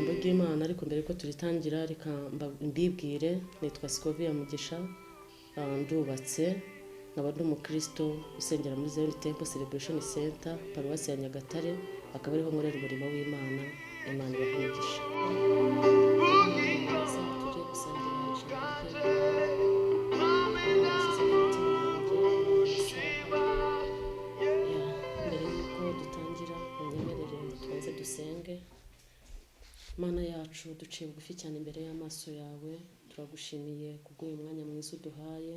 ijambo ry'Imana ariko mbere ko turitangira reka mbibwire nitwa Scovia Mugisha ndubatse nkaba ndi umukristo usengera muri Zion Temple Celebration Center Paruwasi ya Nyagatare akaba ariho nkorera umurimo w'Imana Imana ibahe dusenge. Mana yacu duciye bugufi cyane imbere y'amaso yawe, turagushimiye kubw'uyu mwanya mwiza uduhaye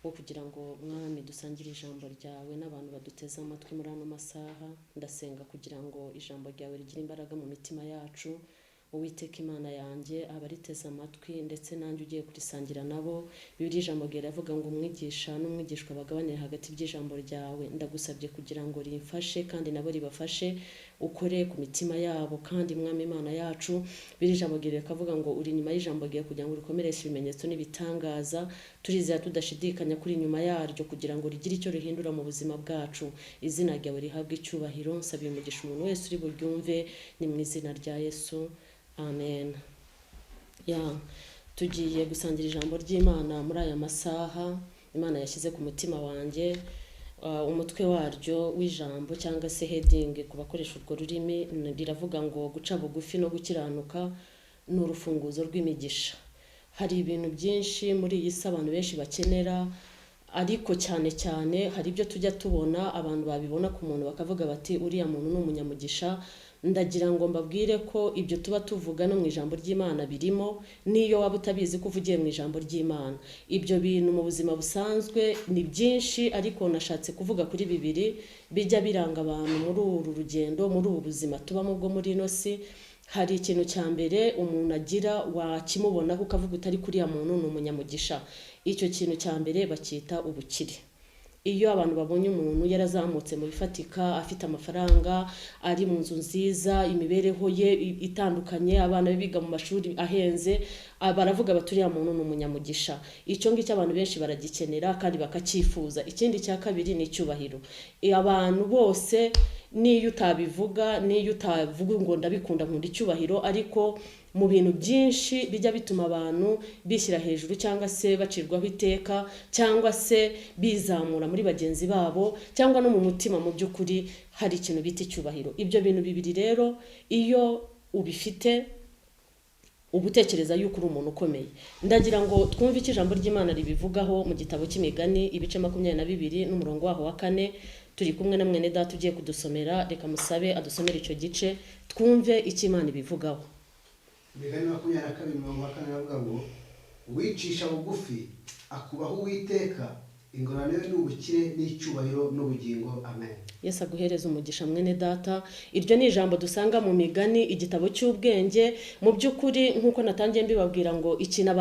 wo kugira ngo mwami dusangire ijambo ryawe n'abantu baduteze amatwi muri ano masaha. Ndasenga kugira ngo ijambo ryawe rigire imbaraga mu mitima yacu. Uwiteka Imana yanjye abariteze amatwi ndetse nanjye ugiye kurisangira nabo. Bibiri ijambo ryawe ravuga ngo umwigisha n'umwigishwa bagabanire hagati by'ijambo ryawe. Ndagusabye kugira ngo rimfashe kandi nabo ribafashe, ukore ku mitima yabo kandi mwami Imana yacu. Bibiri ijambo ryawe rikavuga ngo uri nyuma y'ijambo ryawe kugira ngo rikomereshe ibimenyetso n'ibitangaza. Turizera tudashidikanya kuri nyuma yaryo kugira ngo rigire icyo rihindura mu buzima bwacu. Izina ryawe rihabwe icyubahiro. Nsabiye umugisha umuntu wese uri buryumve, ni mu izina rya Yesu. Amen. Tugiye gusangira ijambo ry'Imana muri aya masaha Imana yashyize ku mutima wanjye. Umutwe waryo w'ijambo cyangwa se heading ku bakoresha urwo rurimi riravuga ngo guca bugufi no gukiranuka ni urufunguzo rw'imigisha. Hari ibintu byinshi muri iyi si abantu benshi bakenera, ariko cyane cyane hari ibyo tujya tubona abantu babibona ku muntu bakavuga bati uriya muntu ni umunyamugisha. Ndagira ngo mbabwire ko ibyo tuba tuvuga no mu ijambo ry'Imana birimo, niyo waba utabizi ko uvugiye mu ijambo ry'Imana. Ibyo bintu mu buzima busanzwe ni byinshi, ariko nashatse kuvuga kuri bibiri bijya biranga abantu muri uru rugendo, muri ubu buzima tubamo bwo muri ino si. Hari ikintu cya mbere umuntu agira wakimubona kuko avuga utari kuriya muntu ni umunyamugisha. Icyo kintu cya mbere bacyita ubukire. Iyo abantu babonye umuntu yarazamutse mu bifatika, afite amafaranga, ari mu nzu nziza, imibereho ye itandukanye, abana biga mu mashuri ahenze, baravuga baturiya muntu ni umunyamugisha. Icyo ngicyo abantu benshi baragikenera kandi bakacyifuza. Ikindi cya kabiri ni icyubahiro. Abantu bose niyo utabivuga, niyo utavuga ngo ndabikunda nkunda icyubahiro, ariko mu bintu byinshi bijya bituma abantu bishyira hejuru cyangwa se bacirwaho iteka cyangwa se bizamura muri bagenzi babo cyangwa no mu mutima, mu by'ukuri hari ikintu bita icyubahiro. Ibyo bintu bibiri rero iyo ubifite ubutekereza yuko uri umuntu ukomeye. Ndagira ngo twumve icyo ijambo ry'Imana ribivugaho mu gitabo cy'Imigani ibice 22 n'umurongo waho wa 4. Turi kumwe na mwene data ugiye kudusomera, reka musabe adusomera icyo gice twumve icyo Imana ibivugaho. Imigani 22:4 avuga ngo uwicisha bugufi akubaho Uwiteka, ingorane ye n'ubukire n'icyubahiro n'ubugingo. Amen. Yesu aguhereza umugisha mwene data. Iryo ni ijambo dusanga mu Migani, igitabo cy'ubwenge. Mu by'ukuri nkuko natangiye mbibabwira ngo ikintu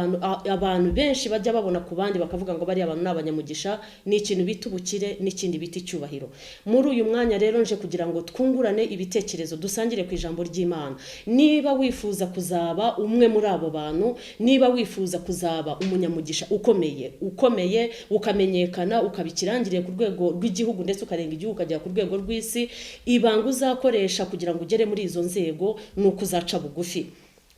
abantu benshi bajya babona ku bandi bakavuga ngo bari abantu n'abanyamugisha, ni ikintu bita ubukire n'ikindi bita icyubahiro. Muri uyu mwanya rero nje kugira ngo twungurane ibitekerezo, dusangire ku ijambo ry'Imana. Niba wifuza kuzaba umwe muri abo bantu, niba wifuza kuzaba umunyamugisha ukomeye ukamenyekana, ukabikirangiriye ku rwego rw'igihugu ndetse ukarenga igihugu ukajya ku rwego rw'isi, ibanga uzakoresha kugira ngo ugere muri izo nzego ni ukuzaca bugufi.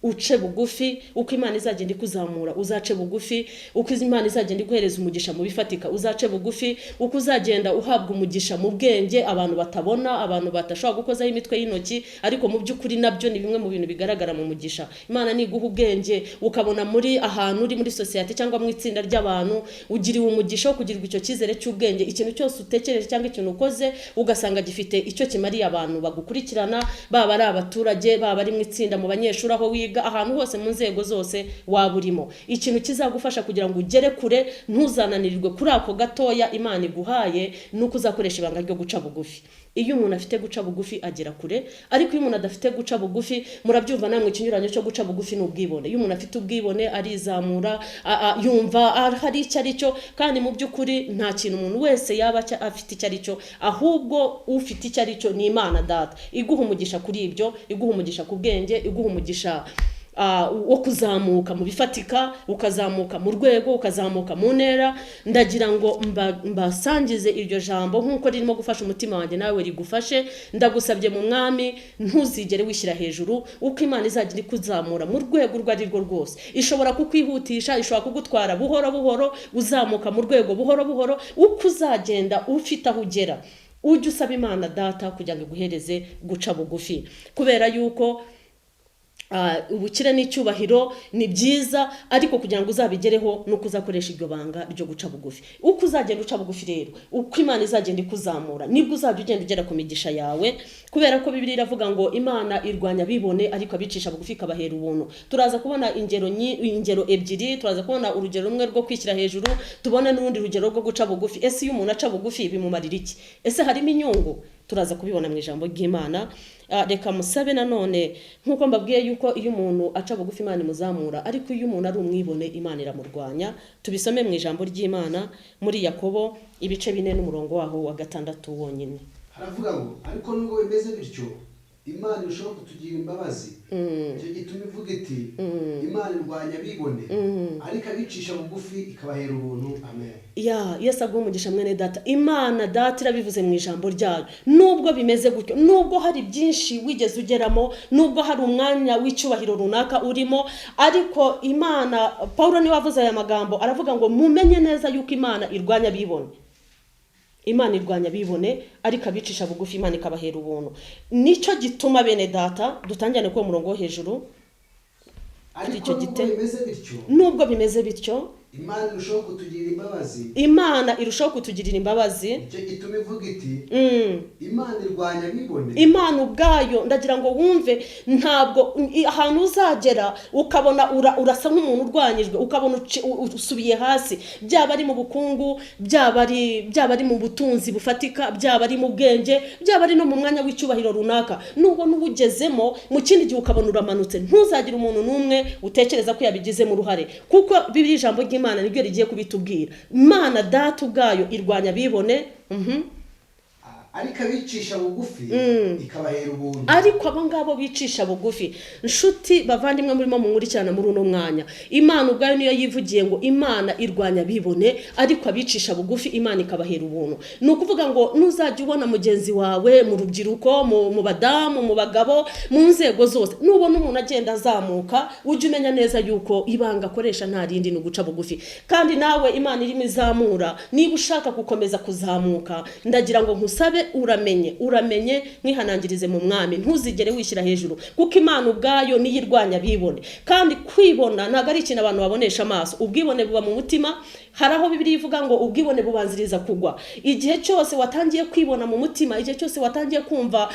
Uce bugufi, uko Imana izagenda ikuzamura uzace bugufi, uko Imana izagenda iguhereza umugisha mu bifatika uzace bugufi, uko uzagenda uhabwa umugisha mu bwenge abantu batabona, abantu batashobora gukozaho imitwe y'intoki, ariko mu by'ukuri nabyo ni bimwe mu bintu bigaragara mu mugisha. Imana niguha ubwenge ukabona muri ahantu uri muri society cyangwa mu itsinda ry'abantu, ugiriwe umugisha wo kugirirwa icyo cyizere cy'ubwenge. Ikintu cyose utekereje cyangwa ikintu ukoze ugasanga gifite icyo kimariye abantu bagukurikirana, baba ari abaturage, baba ari mu itsinda, mu banyeshuri aho ahantu hose mu nzego zose waburimo. Ikintu kizagufasha kugira ngo ugere kure, ntuzananirirwe kuri ako gatoya Imana iguhaye, nuko uzakoresha ibanga ryo guca bugufi. Iyo umuntu afite guca bugufi agera kure, ariko iyo umuntu adafite guca bugufi, murabyumva namwe ikinyuranyo cyo guca bugufi n'ubwibone. Iyo umuntu afite ubwibone arizamura, yumva hari icyo ari cyo, kandi mu by'ukuri nta kintu umuntu wese yaba afite icyo ari cyo, ahubwo ufite icyo ari cyo ni Imana Data. Iguha umugisha kuri ibyo, iguha umugisha ku bwenge, iguha umugisha wo kuzamuka mu bifatika, ukazamuka mu rwego, ukazamuka mu ntera. Ndagira ngo mbasangize iryo jambo nk'uko ririmo gufasha umutima wanjye nawe rigufashe. Ndagusabye mu mwami, ntuzigere wishyira hejuru, uko Imana izagira ikuzamura mu rwego urwo ari rwo rwose. Ishobora kukwihutisha, ishobora kugutwara buhoro buhoro, uzamuka mu rwego buhoro buhoro. Uko uzagenda ufite aho ugera, ujye usaba Imana Data kugira ngo iguhereze guca bugufi, kubera yuko ubukire n'icyubahiro ni byiza, ariko kugira ngo uzabigereho nuko uzakoresha iryo banga ryo guca bugufi. Uko uzagenda uca bugufi rero, uko Imana izagenda ikuzamura, nibwo uzajya ugenda ugera ku migisha yawe, kubera ko Bibiliya iravuga ngo Imana irwanya bibone ariko abicisha bugufi ikabahera ubuntu. Turaza kubona ingero ebyiri, turaza kubona urugero rumwe rwo kwishyira hejuru, tubone n'urundi rugero rwo guca bugufi. Ese iyo umuntu aca bugufi bimumarira iki? Ese harimo inyungu? Turaza kubibona mu ijambo ry'Imana. Reka musabe nanone, nk'uko mbabwiye yuko iyo umuntu aca bugufi Imana imuzamura, ariko iyo umuntu ari umwibone Imana iramurwanya. Tubisome mu ijambo ry'Imana muri Yakobo ibice 4 n'umurongo waho wa 6 wonyine. Haravuga ngo ariko nubwo bimeze bityo Imana irushaho kutugira imbabazi. Icyo gituma ivuga iti Imana irwanya bibone ariko abicisha bugufi ikabahera ubuntu. Amen. Yesu aguha umugisha mwene data. Imana Data irabivuze mu ijambo ryayo. Nubwo bimeze gutyo, nubwo hari byinshi wigeze ugeramo, nubwo hari umwanya w'icyubahiro runaka urimo, ariko Imana, Paulo niwe wavuze aya magambo, aravuga ngo mumenye neza yuko Imana irwanya bibone. Imana irwanya bibone ariko abicisha bugufi Imana ikabahera ubuntu. Nicyo gituma bene data dutangirane ko murongo wo hejuru. Ariko nubwo bimeze bityo Imana irushaho kutugirira imbabazi. Imana irushaho kutugirira imbabazi. Icyo gituma ivuga iti Imana irwanya bibone. Imana ubwayo, ndagira ngo wumve, ntabwo ahantu uzagera ukabona urasa nk'umuntu urwanyijwe, ukabona usubiye hasi, byaba ari mu bukungu, byaba ari mu butunzi bufatika, byaba ari mu bwenge, byaba ari no mu mwanya w'icyubahiro runaka, nubwo n'ubugezemo mu kindi gihe ukabona uramanutse, ntuzagire umuntu n'umwe utekereza ko yabigizemo uruhare, kuko Bibiliya ijambo Imana nibyo rigiye kubitubwira. Imana Data ubwayo irwanya bibone, ariko abicisha bugufi ikabahera ubuntu. Ariko abo ngabo bicisha bugufi, nshuti bavandimwe murimo munkurikirana muri uno mwanya, Imana ubwayo niyo yivugiye ngo Imana irwanya bibone ariko abicisha bugufi Imana ikabahera ubuntu. Ni ukuvuga ngo nuzajya ubona mugenzi wawe mu rubyiruko, mu badamu, mu bagabo, mu nzego zose, nubona umuntu agenda azamuka, ujye umenya neza yuko ibanga akoresha nta rindi ni uguca bugufi. Kandi nawe Imana irimo izamura, niba ushaka gukomeza kuzamuka, ndagira ngo nkusabe uramenye mwihanangirize mu mwami, ntuzigere wishyira hejuru, kuko Imana ubwayo niyo irwanya bibone. Kandi kwibona ntabwo ari ikintu abantu babonesha amaso, ubwibone buba mu mutima. Hari aho Bibiliya ivuga ngo ubwibone bubanziriza kugwa. Igihe cyose watangiye kwibona mu mutima, igihe cyose watangiye kumva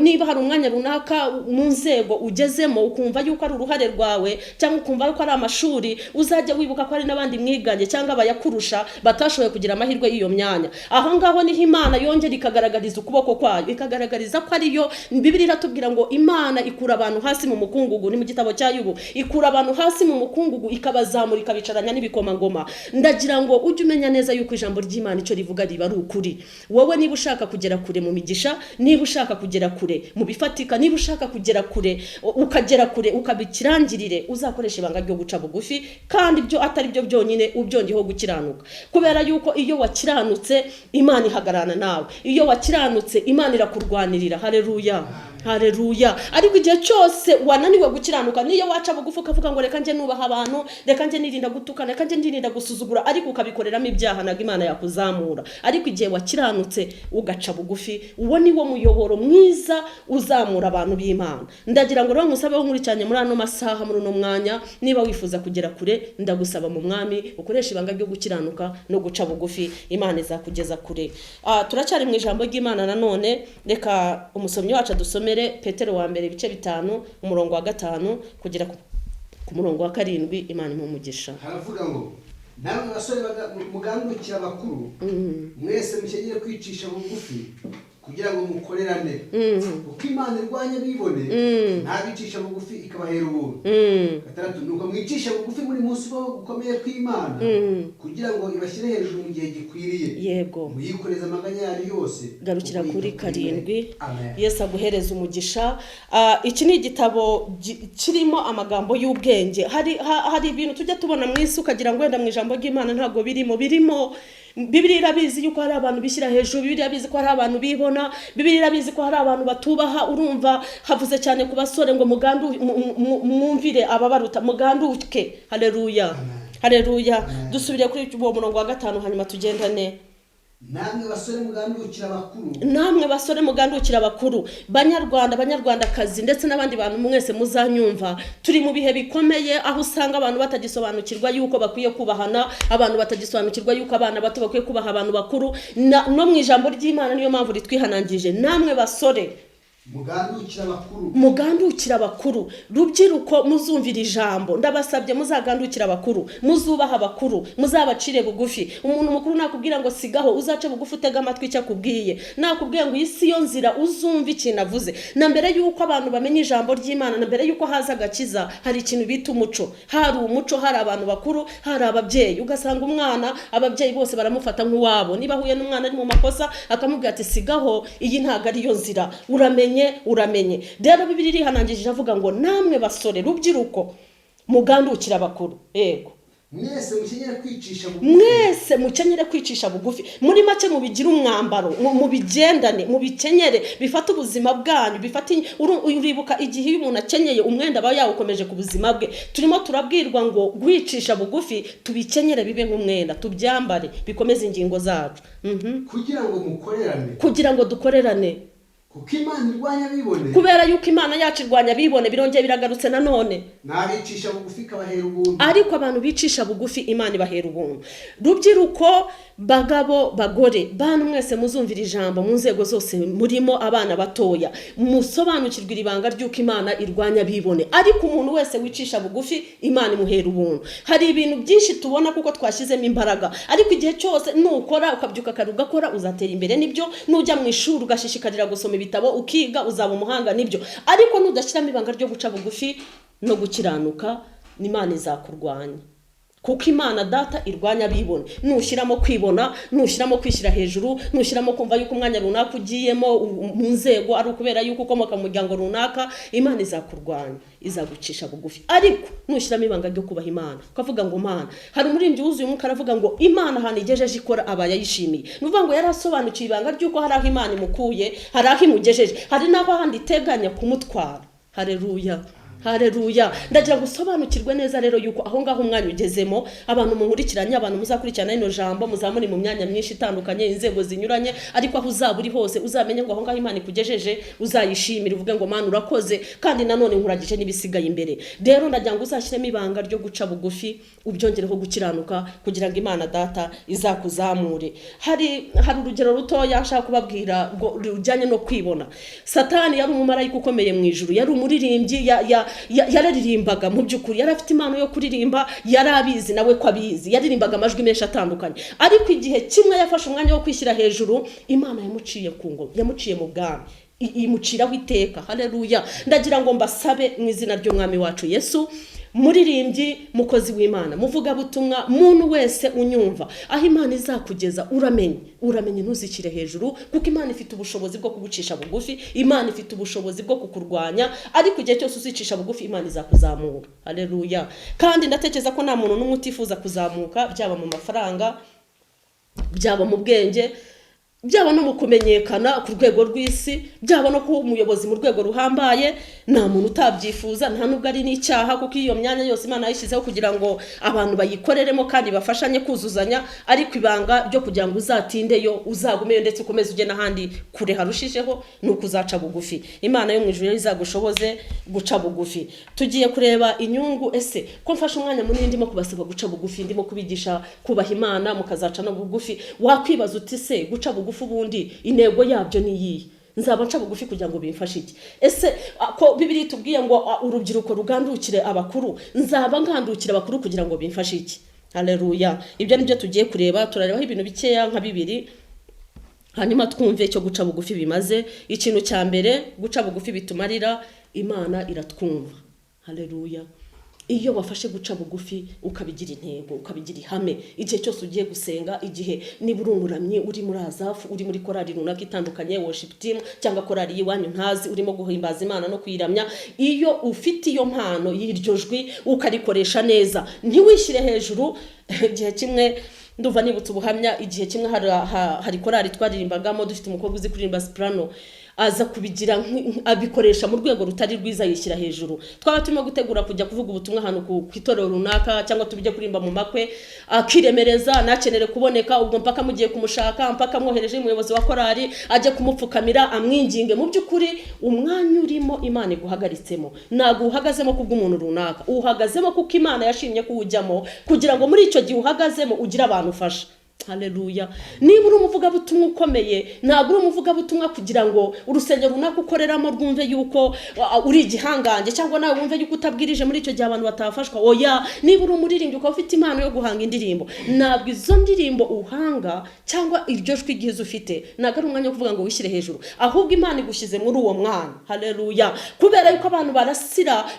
niba hari umwanya runaka mu nzego ugezemo ukumva yuko ari uruhare rwawe, cyangwa ukumva yuko ari amashuri, uzajya wibuka ko ari n'abandi mwiganye cyangwa abayakurusha batashoboye kugira amahirwe y'iyo myanya. Aho ngaho niho Imana yongera ikagaragariza ukuboko kwayo, ikagaragariza ko ariyo. Bibiliya iratubwira ngo Imana ikura abantu hasi mu mukungugu, ni mu gitabo cya Yubu, ikura abantu hasi mu mukungugu ikabazamura ikabicaranya n'ibikomangoma. Ndagira ngo ujye umenya neza yuko ijambo ry'Imana icyo rivuga riba ari ukuri. Wowe niba ushaka kugera kure mu migisha, niba ushaka kugera kure mu bifatika, niba ushaka kugera kure ukagera kure ukabikirangirire, uzakoresha ibanga ryo guca bugufi. Kandi ibyo atari byo byonyine, ubyongeho gukiranuka, kubera yuko iyo wakiranutse Imana ihagararana nawe, iyo wakiranutse Imana irakurwanirira. Haleluya, haleluya. Ariko igihe cyose wananiwe gukiranuka, niyo waca bugufi ukavuga ngo reka nje nubaha abantu, reka nje nirinda gutukana, reka nje nirinda gusuzugura, ariko ukabikoreramo ibyaha, ntabwo Imana yakuzamura. Ariko igihe wakiranutse ugaca bugufi, uwo ni wo muyoboro mwiza uzamura abantu b'Imana. Ndagira ngo rero musabe nkurikiranye muri ano masaha, muri uno mwanya, niba wifuza kugera kure, ndagusaba mu mwami ukoresha ibanga ryo gukiranuka no guca bugufi, Imana izakugeza kure. Turacyari mu ijambo ry'Imana nanone, reka umusomyi wacu dusomere Petero wa mbere ibice 5 umurongo wa 5 kugera ku murongo wa 7. Imana imumugisha. Haravuga ngo namwe basore mugangukira abakuru, mwese mukeneye kwicisha bugufi, kugira ngo mukorerane kuko Imana irwanya bibone ntabicisha bugufi ikabahera ubuntu. Gatandatu, nuko mwicisha bugufi muri munsi wo gukomeye kw'Imana kugira ngo ibashyire hejuru mu gihe gikwiriye. Yego, muyikoreze amaganya yanyu yose. Garukira kuri 7. Yesu aguhereza umugisha. Iki ni igitabo kirimo amagambo y'ubwenge. Hari ibintu tujya tubona mu isi ukagira ngo wenda mu ijambo ry'Imana ntago birimo. Bibiliya irabizi yuko hari abantu bishyira hejuru, Bibiliya irabizi ko hari abantu bibona, Bibiliya irabizi ko hari abantu batubaha. Urumva havuze cyane ku basore ngo mwumvire ababaruta, muganduke. Haleluya, haleluya. Dusubire kuri uwo murongo wa 5 hanyuma tugendane. Namwe basore mugandukira abakuru. Namwe basore mugandukira abakuru. Banyarwandakazi ndetse n'abandi bantu mwese muzanyumva, turi mu bihe bikomeye aho usanga abantu batagisobanukirwa yuko bakwiye kubahana, abantu batagisobanukirwa yuko abana bato bakwiye kubaha abantu bakuru. No mu ijambo ry'Imana niyo mpamvu ritwihanangije. Namwe basore mugandukira abakuru. Rubyiruko muzumvira ijambo, ndabasabye muzagandukira abakuru, muzubaha abakuru, muzabacire bugufi. Umuntu mukuru nakubwira ngo sigaho, uzace bugufi utega amatwi icyo akubwiye. Nakubwiye ngo isi yo nzira uzumva ikintu avuze. Na mbere yuko abantu bamenye ijambo ry'Imana, na mbere yuko haza agakiza, hari ikintu bita umuco. Hari umuco, hari abantu bakuru, hari ababyeyi. Ugasanga umwana ababyeyi bose baramufata nk'uwabo. Niba huye n'umwana ari mu makosa akamubwira ati sigaho, iyi ntago ari yo nzira. Uramenye. Rero Bibiliya irihanangije iravuga ngo namwe basore, rubyiruko mugandukira abakuru. Yego, mwese mukenyere kwicisha bugufi. Muri make mubigira umwambaro, mubigendane, mubikenyere, bifata ubuzima bwanyu, uribuka igihe iyo umuntu akenyeye umwenda aba yawukomeje ku buzima bwe. Turimo turabwirwa ngo gwicisha bugufi tubikenyere bibe nk'umwenda, tubyambare bikomeze ingingo zacu. Kugira ngo dukorerane. Kuko Imana irwanya bibone. Kubera yuko Imana yacu irwanya bibone, birongeye biragarutse nanone. Nabicisha bugufi ikabahera ubuntu. Ariko abantu bicisha bugufi Imana ibahera ubuntu. Rubyiruko, bagabo, bagore, bantu mwese muzumvira ijambo mu nzego zose murimo, abana batoya, musobanukirwa ibanga ry'uko Imana irwanya bibone. Ariko umuntu wese wicisha bugufi Imana imuhera ubuntu. Hari ibintu byinshi tubona kuko twashizemo imbaraga, ariko igihe cyose nukora ukabyuka karugakora uzatera imbere. Nibyo, nujya mu ishuri ugashishikarira gusoma ibitabo ukiga uzaba umuhanga. Nibyo, ariko nudashyiramo ibanga ryo guca bugufi no gukiranuka, n'Imana izakurwanya. Kuko Imana data irwanya bibone. Nushyiramo kwibona, nushyiramo kwishyira hejuru, nushyiramo kumva yuko umwanya runaka ugiyemo mu nzego ari ukubera yuko ukomoka mu muryango runaka, Imana izakurwanya, izagucisha bugufi. Ariko nushyiramo ibanga ryo kubaha Imana, ukavuga ngo Mana, hari umuririmbyi wuzuye umwuka aravuga ngo Imana ahantu igejeje ikora aba yayishimiye. Nuvuga ngo yarasobanukiye ibanga ry'uko hari aho Imana imukuye, hari aho imugejeje, hari n'aho ahandi iteganya kumutwara. Haleluya, haleluya. Ndagira gusobanukirwe neza rero yuko aho ngaho umwanya ugezemo, abantu munkurikiranye, abantu muzakurikirana ino jambo, muzamuri mu myanya myinshi itandukanye, inzego zinyuranye, ariko aho uzaba uri hose uzamenye ngo aho ngaho Imana ikugejeje, uzayishimira uvuge ngo Mana urakoze, kandi nanone nkuragije n'ibisigaye imbere. Rero ndagira ngo uzashyiremo ibanga ryo guca bugufi, ubyongereho gukiranuka, kugira ngo Imana data izakuzamure. Hari urugero rutoya nshaka kubabwira rujyanye no kwibona. Satani yari umumarayika ukomeye mu ijuru, yari umuririmbyi, yararirimbaga mu by'ukuri, yari afite impano yo kuririmba, yari abizi nawe ko abizi, yaririmbaga amajwi menshi atandukanye. Ariko igihe kimwe yafashe umwanya wo kwishyira hejuru, Imana yamuciye ku ngoma, yamuciye mu bwami, imuciraho iteka. Haleluya. Ndagira ngo mbasabe mu izina ry'Umwami wacu Yesu, muririmbyi, mukozi w'Imana, muvuga butumwa, muntu wese unyumva, aho Imana izakugeza uramenye ntuzikire hejuru, kuko Imana ifite ubushobozi bwo kugucisha bugufi, Imana ifite ubushobozi bwo kukurwanya, ariko igihe cyose uzicisha bugufi Imana izakuzamura. Haleluya. Kandi ndatekereza ko nta muntu n'umwe utifuza kuzamuka, byaba mu mafaranga, byaba mu bwenge, byaba no mu kumenyekana ku rwego rw'isi, byaba no kuba umuyobozi mu rwego ruhambaye. Nta muntu utabyifuza, nta nubwo ari n'icyaha, kuko iyo myanya yose Imana yashyizeho kugira ngo abantu bayikoreremo kandi bafashanye kuzuzanya. Ariko ibanga ryo kugira ngo uzatindeyo, uzagumeyo ndetse ukomeze ujye n'ahandi kure harushijeho, ni ukuzaca bugufi. Imana yo mu ijuru izagushoboze guca bugufi. Tugiye kureba inyungu. Ese ko mfashe umwanya munini ndimo kubasaba guca bugufi, ndimo kubigisha kubaha Imana, mukazaca no bugufi, wakwibaza uti se guca bugufi ubundi intego yabyo ni iyi? Nzaba nca bugufi kugira ngo bimfashe iki? Ese ko Bibiliya itubwiye ngo urubyiruko rugandukire abakuru, nzaba ngandukira abakuru kugira ngo bimfashe iki? Haleluya. Ibyo nibyo tugiye kureba. Turarebaho ibintu bikeya nka 2. hanyuma twumve icyo guca bugufi bimaze. Ikintu cya mbere guca bugufi bitumarira, Imana iratwumva. Haleluya. Iyo wafashe guca bugufi ukabigira intego, ukabigira ihame, igihe cyose ugiye gusenga, igihe niba urumuramye uri muri azafu, uri muri korali runaka itandukanye, worship team cyangwa korali yiwanyu ntazi, urimo guhimbaza Imana no kuyiramya, iyo ufite iyo mpano y'iryo jwi ukarikoresha neza, ntiwishyire hejuru. Igihe kimwe ndumva nibutse ubuhamya, igihe kimwe hari korali twaririmbagamo, dufite umukobwa uzi kuririmba soprano, aza kubigira abikoresha mu rwego rutari rwiza, yishyira hejuru. Twaba turimo gutegura kujya kuvuga ubutumwa hano ku itorero runaka, cyangwa tubijye kurimba mu makwe, akiremereza, nakenere kuboneka, ubwo mpaka mugiye kumushaka, mpaka mwohereje umuyobozi wa korali ajye kumupfukamira amwinginge. Mu by'ukuri umwanya urimo Imana iguhagaritsemo, ntabwo uhagazemo kubw'umuntu runaka, uhagazemo kuko Imana yashimye ko ujyamo, kugira ngo muri icyo gihe uhagazemo ugire abantu ufasha. Haleluya. Niba uri umuvugabutumwa ukomeye, ntabwo uri umuvugabutumwa kugira ngo urusengero runaka ukoreramo rwumve yuko uri igihangange, cyangwa nawe wumve yuko utabwirije muri icyo gihe abantu batafashwa. Oya, niba uri umuririmbyi ukaba ufite impano yo guhanga indirimbo, ntabwo izo ndirimbo uhanga cyangwa iryo jwi ryiza ufite, ntabwo ari umwanya wo kuvuga ngo wishyire hejuru, ahubwo Imana igushyize muri uwo mwanya. Haleluya. Kubera yuko abantu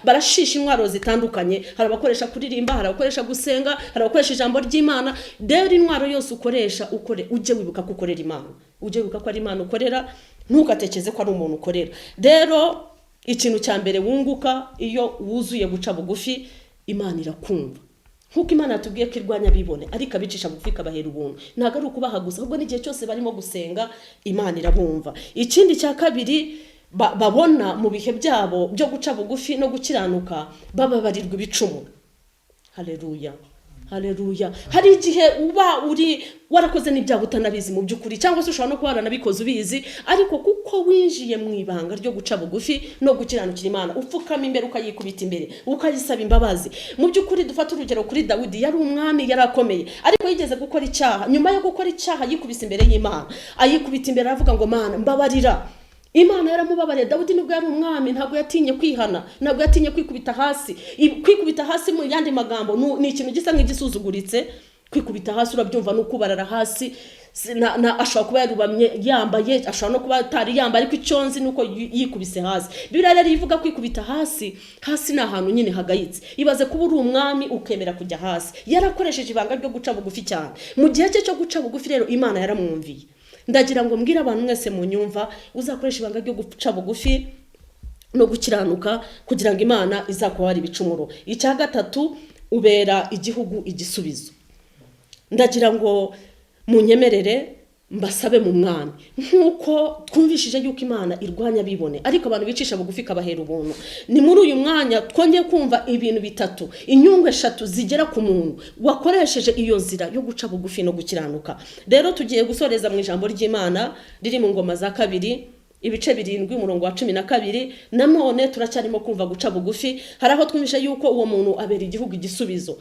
barashisha intwaro zitandukanye, hari abakoresha kuririmba, hari abakoresha gusenga, hari abakoresha ijambo ry'Imana. Rero intwaro yose ukoresha ujye wibuka ko ukorera Imana, ujye wibuka ko ari Imana ukorera, ntugatekereze ko ari umuntu ukorera. Rero ikintu cya mbere wunguka iyo wuzuye guca bugufi, Imana irakumva. Nkuko Imana yatubwiye ko irwanya bibone, ariko abicisha bugufi ikabahera ubuntu. Ntabwo ari ukubaha gusa, ahubwo n'igihe cyose barimo gusenga Imana irabumva. Ikindi cya kabiri babona mu bihe byabo byo guca bugufi no gukiranuka, bababarirwa ibicumuro. Haleluya. Haleluya. Hari igihe uba warakoze n'ibyaha utanabizi mu by'ukuri, cyangwa se ushobora no kuba waranabikoze ubizi, ariko kuko winjiye mu ibanga ryo guca bugufi no gukiranukira Imana, upfukama imbere ukayikubita imbere, ukayisaba imbabazi. Mu by'ukuri dufata urugero kuri Dawidi, yari umwami, yari akomeye, ariko yigeze gukora icyaha. Nyuma yo gukora icyaha yikubise imbere y'Imana, ayikubita imbere aravuga ngo Mana mbabarira. Imana yaramubabariye. Dawidi nubwo yari umwami ntabwo yatinye kwihana, ntabwo yatinye kwikubita hasi. Kwikubita hasi mu yandi magambo ni ikintu gisa nk'igisuzuguritse. Kwikubita hasi urabyumva no kubarara hasi, ashobora kuba yarubamye yambaye, ashobora no kuba atari yambaye, ariko icyonzi nuko yikubise hasi. Bibiliya rero ivuga kwikubita hasi ni ahantu nyine hagayitse. Ibaze kuba uri umwami ukemera kujya hasi. Yarakoresheje ibanga ryo guca bugufi cyane. Mu gihe cye cyo guca bugufi rero Imana yaramwumviye. Ndagira ngo mbwira abantu mwese mu nyumva, uzakoresha ibanga ryo guca bugufi no gukiranuka kugira ngo Imana izakubara ibicumuro. Icya gatatu, ubera igihugu igisubizo. Ndagira ngo munyemerere mbasabe mu mwami, nkuko twumvishije yuko Imana irwanya bibone, ariko abantu bicisha bugufi kabahera ubuntu. Ni muri uyu mwanya twongeye kumva ibintu bitatu, inyungu eshatu zigera ku muntu wakoresheje iyo nzira yo guca bugufi no gukiranuka. Rero tugiye gusoreza mu ijambo ry'Imana riri mu Ngoma za 2 ibice 7 umurongo wa 12. Nanone turacyarimo kumva guca bugufi. Hari aho twumvisha yuko uwo muntu abera igihugu igisubizo.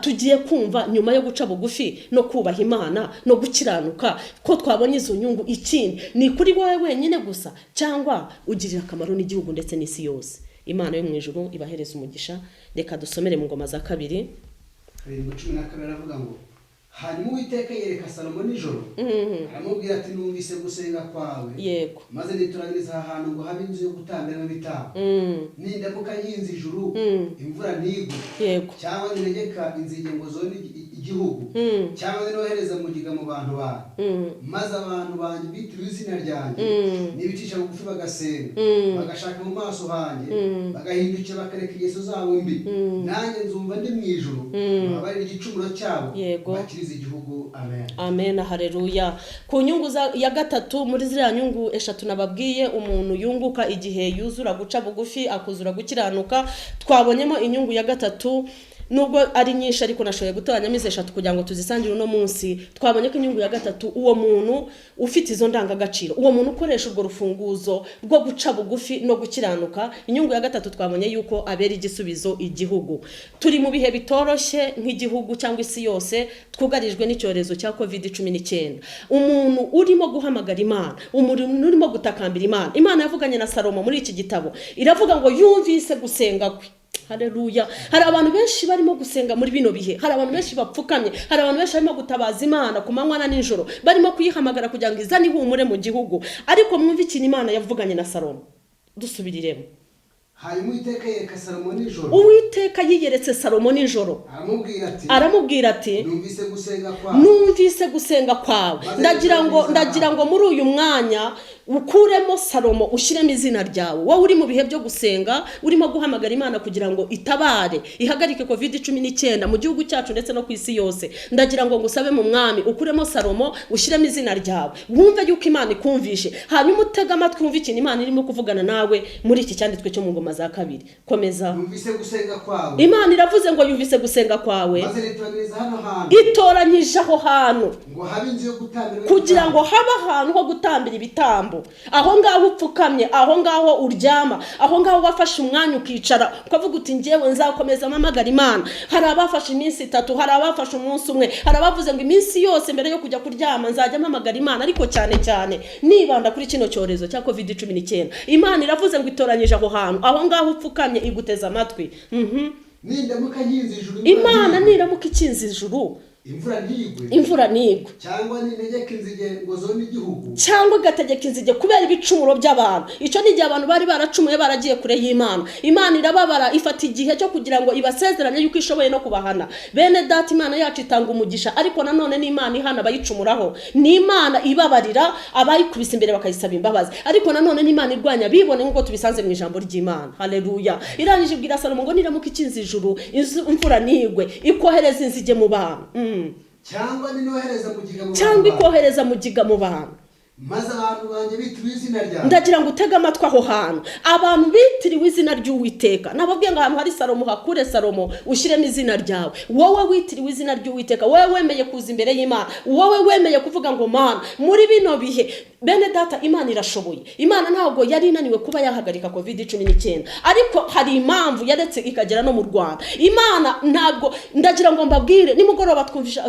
Tugiye kumva nyuma yo guca bugufi no kubaha Imana no gukiranuka ko twabonye izo nyungu, ikindi ni kuri wowe wenyine gusa cyangwa ugirira akamaro n'igihugu ndetse n'isi yose. Imana yo mu ijuru ibahereza umugisha. Reka dusomere mu Ngoma za 2 12 aravuga ngo hanyuma Uwiteka yereka Salomo nijoro, aramubwira ati numvise gusenga kwawe, yego, maze nituragiriza ahantu ngo habe inzu yo gutambiramo ibitambo. Nindamuka nkinze ijuru imvura ntigwe, yego, cyangwa ninegeka inzige ngo zone igihugu, cyangwa nohereza mugiga mu bantu bawe, maze abantu banjye bitiriwe izina ryanjye nibicisha bugufi bagasenga, bagashaka mu maso hanjye, bagahindukira bakareka ingeso zabo mbi, nanjye nzumva ndi mu ijuru babarira igicumuro cyabo, bakiriza igihugu. Amen. Amen. Haleluya. Ku nyungu ya gatatu muri ziriya nyungu eshatu nababwiye umuntu yunguka igihe yuzura guca bugufi akuzura gukiranuka, twabonyemo inyungu ya gatatu. Nubwo ari nyinshi ariko nashoboye gutoranyamo eshatu kugira ngo tuzisangire uno munsi. Twabonye ko inyungu ya gatatu, uwo muntu ufite izo ndangagaciro, uwo muntu ukoresha urwo rufunguzo rwo guca bugufi no gukiranuka. Inyungu ya gatatu twabonye yuko abera igisubizo igihugu. Turi mu bihe bitoroshye nk'igihugu cyangwa isi yose, twugarijwe n'icyorezo cya COVID-19. Umuntu urimo guhamagara Imana, umuntu urimo gutakambira Imana. Imana yavuganye na Salomo muri iki gitabo, iravuga ngo yumvise gusenga kwe. Haleluya. Hari abantu benshi barimo gusenga muri bino bihe, hari abantu benshi bapfukamye, hari abantu benshi barimo gutabaza Imana ku manywa na nijoro, barimo kuyihamagara kugira ngo izane ihumure mu gihugu. Ariko mwumve ikintu Imana yavuganye na Salomo. Dusubiriremo. hanyuma Uwiteka yereka Salomo nijoro. Uwiteka yiyeretse Salomo nijoro. Aramubwira ati numvise gusenga kwawe. Ndagira ngo muri uyu mwanya ukuremo Salomo, ushyiremo izina ryawe. Wowe uri mu bihe byo gusenga, urimo guhamagara Imana kugira ngo itabare, ihagarike COVID-19 mu gihugu cyacu ndetse no ku isi yose. Ndagira ngo ngusabe mu mwami ukuremo Salomo, ushyiremo izina ryawe. Wumve yuko Imana ikumvishe. Hanyuma utega amatwi wumve ikintu Imana irimo kuvugana nawe muri iki cyanditswe cyo mu Ngoma za kabiri. Komeza. Yumvise gusenga kwawe. Imana iravuze ngo yumvise gusenga kwawe. Maze ritoranyiriza hano hantu. Itoranyije aho hantu. Ngo habe inzu yo gutambira. Kugira ngo habe ahantu ho gutambira ibitambo. Aho ngaho upfukamye, aho ngaho uryama, aho ngaho wafashe umwanya ukicara ukavuga uti ngewe nzakomeza mpamagara Imana. Hari abafashe iminsi 3, hari abafashe umunsi umwe, hari abavuze ngo iminsi yose mbere yo kujya kuryama nzajya mpamagara Imana. Ariko cyane nibanda kuri kino cyorezo cya COVID-19, Imana iravuze ngo itoranyije aho hantu, aho ngaho upfukamye iguteza amatwi. Nindamuka nkinze ijuru. Imana niramuka ikinze ijuru, imvura ntigwe, cyangwa nintegeka inzige ngo zone igihugu, cyangwa gategeka inzige kubera ibicumuro by'abantu. Icyo ni igihe abantu bari baracumuye, baragiye kure y'Imana. Imana irababara, ifata igihe cyo kugira ngo ibasezeranye yuko ishoboye no kubahana. Bene data, Imana yacu itanga umugisha, ariko nanone ni Imana ihana abayicumuraho. Ni Imana ibabarira abayikubise imbere bakayisaba imbabazi, ariko nanone ni Imana irwanya bibone nk'uko tubisanze mu ijambo ry'Imana. Haleluya. Irangije ibwira Salomo ngo niramuka ikinze ijuru, imvura ntigwe, ikohereza inzige mu bantu. Cyangwa ikohereza mugiga mu bantu. Maze abantu banjye bitiriwe izina ryawe. Ndagira ngo utege amatwi aho hantu. Abantu bitiriwe izina ry'Uwiteka. Nababwiye ngo ahantu hari Salomo hakure Salomo, ushyiremo izina ryawe. Wowe witiriwe izina ry'Uwiteka, wowe wemeye kuza imbere y'Imana, wowe wemeye kuvuga ngo Mana, muri bino bihe bene data Imana irashoboye. Imana ntabwo yari inaniwe kuba yahagarika COVID-19, ariko hari impamvu yaretse ikagera no mu Rwanda. Imana ntabwo, ndagira ngo mbabwire, nimugoroba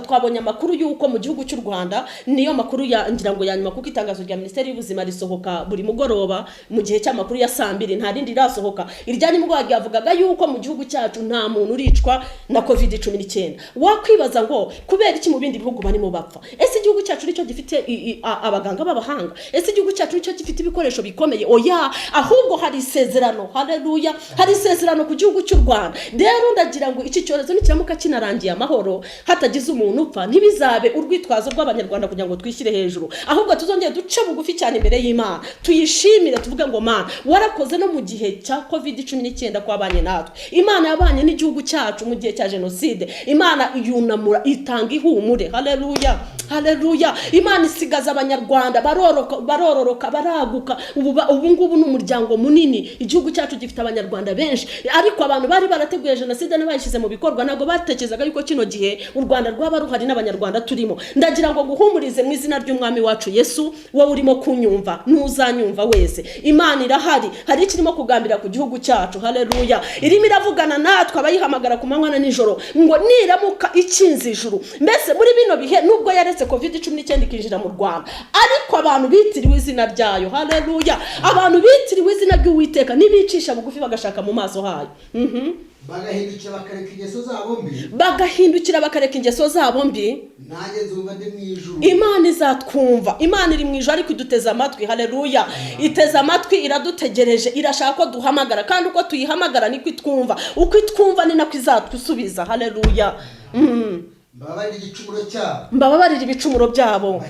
twabonye amakuru y'uko mu gihugu cy'u Rwanda, niyo makuru ngira ngo yanyuma kuko itangazo rya Minisiteri y'Ubuzima risohoka buri mugoroba mu gihe cy'amakuru ya 2:00, nta rindi rasohoka. Irya nimugoroba ryavugaga yuko mu gihugu cyacu nta muntu uricwa na COVID-19. Wakwibaza ngo kubera iki mu bindi bihugu barimo bapfa? Ese igihugu cyacu nicyo gifite abaganga b'abahanga? Ese igihugu cyacu nicyo gifite ibikoresho bikomeye? Oya, ahubwo hari isezerano. Haleluya. Hari isezerano ku gihugu cy'u Rwanda. Rero ndagira ngo iki cyorezo nikiramuka kinarangiye amahoro, hatagize umuntu upfa, ntibizabe urwitwazo rw'Abanyarwanda kugira ngo twishyire hejuru, ahubwo tuzongera duce bugufi cyane imbere y'Imana, tuyishimire, tuvuge ngo Mana warakoze no mu gihe cya COVID-19 kwabanye natwe. Imana yabanye n'igihugu cyacu mu gihe cya jenoside. Imana yunamura, itanga ihumure. Haleluya. Haleluya. Imana isigaza Abanyarwanda barororoka, baraguka. Ubu ngubu n'umuryango munini, igihugu cyacu gifite Abanyarwanda benshi. Ariko abantu bari barateguye jenoside n'abayishyize mu bikorwa ntabwo batekerezaga yuko kino gihe u Rwanda rwaba ruhari n'Abanyarwanda turimo. Ndagira ngo guhumurize mu izina ry'Umwami wacu Yesu, wowe urimo kunyumva n'uzanyumva wese, Imana irahari. Hari ikirimo kugambira ku gihugu cyacu. Haleluya. Irimo iravugana natwe abayihamagara ku manywa na nijoro ngo niramuka ikinze ijuru. Mbese muri bino bihe nubwo yaretse COVID-19 ikinjira mu Rwanda, ariko abantu bitiriwe izina ryayo. Haleluya. Abantu bitiriwe izina ry'Uwiteka nibicisha bugufi bagashaka mu maso hayo. Bagahindukira bakareka ingeso zabo mbi. Nanjye nzumva ndi mu ijuru. Imana izatwumva. Imana iri mu ijuru ariko iduteza amatwi. Haleluya. Iteza amatwi, iradutegereje, irashaka ko duhamagara, kandi uko tuyihamagara niko itwumva. Uko itwumva ni nako izatwisubiza. Haleluya. Mbababarira ibicumuro byabo.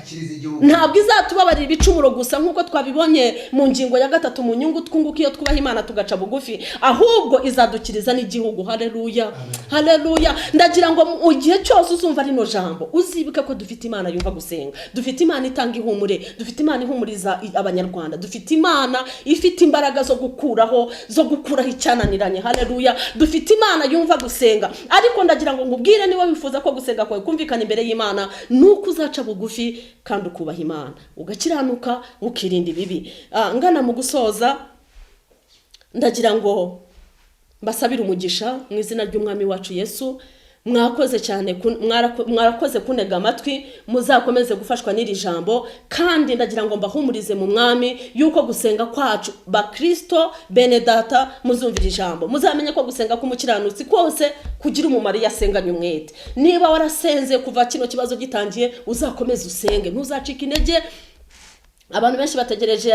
Ntabwo izatubabarira ibicumuro gusa nk'uko twabibonye mu ngingo ya 3 mu nyungu twunguka iyo twubaha Imana tugaca bugufi, ahubwo izadukiriza n'igihugu. Haleluya. Haleluya. Ndagira ngo mu gihe cyose uzumva rino jambo uzibuke ko dufite Imana yumva gusenga, dufite Imana itanga ihumure, dufite Imana ihumuriza Abanyarwanda, dufite Imana ifite imbaraga zo gukuraho icyananiranye. Haleluya. Dufite Imana yumva gusenga. Ariko ndagira ngo nkubwire, niba wifuza ko gusenga kwawe kumvikana imbere y'Imana, nuko uzaca bugufi kandi ukubaha Imana, ugakiranuka, ukirinda ibibi. Ngana mu gusoza, ndagira ngo mbasabire umugisha mu izina ry'Umwami wacu Yesu. mwakoze cyane mwarakoze kunega amatwi, muzakomeze gufashwa n'iri jambo, kandi ndagira ngo mbahumurize mu mwami yuko gusenga kwacu bakristo bene data muzumvira ijambo, muzamenye ko gusenga k'umukiranutsi kose kugira umumaro yasenganye umwete. Niba warasenze kuva kino kibazo gitangiye, uzakomeze usenge, ntuzacika intege. Abantu benshi bategereje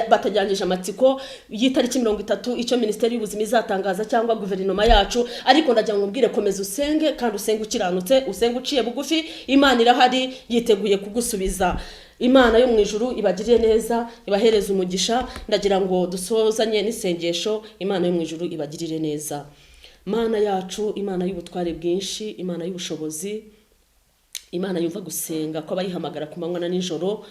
amatsiko y'itariki 30 icyo Minisiteri y'Ubuzima izatangaza cyangwa guverinoma yacu, ariko ndagira ngo mbwire komeza usenge, kandi usenge ukiranutse, usenge uciye bugufi. Imana irahari yiteguye kugusubiza. Imana yo mu ijuru ibagirire neza, ibahereze umugisha. Ndagira ngo dusozanye n'isengesho. Imana yo mu ijuru ibagirire neza. Mana yacu, Imana y'ubutware bwinshi, Imana y'ubushobozi, Imana yumva gusenga ko abayihamagara ku manywa na nijoro,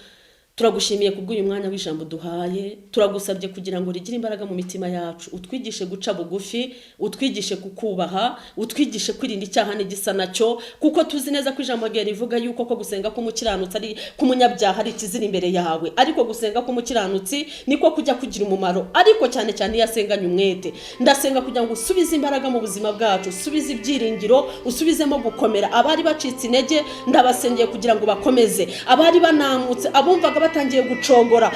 turagushimiye kubw'uyu mwanya w'ijambo duhaye. Turagusabye kugira ngo rigire imbaraga mu mitima yacu, utwigishe guca bugufi, utwigishe kukubaha, utwigishe kwirinda icyaha n'igisa nacyo, kuko tuzi neza ko ijambo ryawe rivuga yuko ko gusenga k'umukiranutsi ari k'umunyabyaha ari ikizira imbere yawe, ariko gusenga k'umukiranutsi niko kujya kugira umumaro, ariko cyane cyane iyo asenganye umwete. Ndasenga kugira ngo usubize imbaraga mu buzima bwacu, usubize ibyiringiro, usubizemo gukomera. Abari bacitse intege ndabasengeye kugira ngo bakomeze, abari banamutse, abumvaga batangiye gucogora,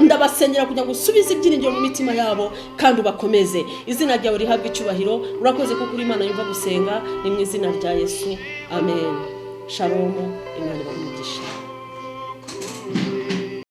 ndabasengera kugira ngo usubize ibyiringiro mu mitima yabo kandi bakomeze. Izina ryawe rihabwe icyubahiro. Urakoze kuko uri Imana yumva gusenga, ni mu izina rya Yesu, amen. Shalom, Imana ibahe umugisha.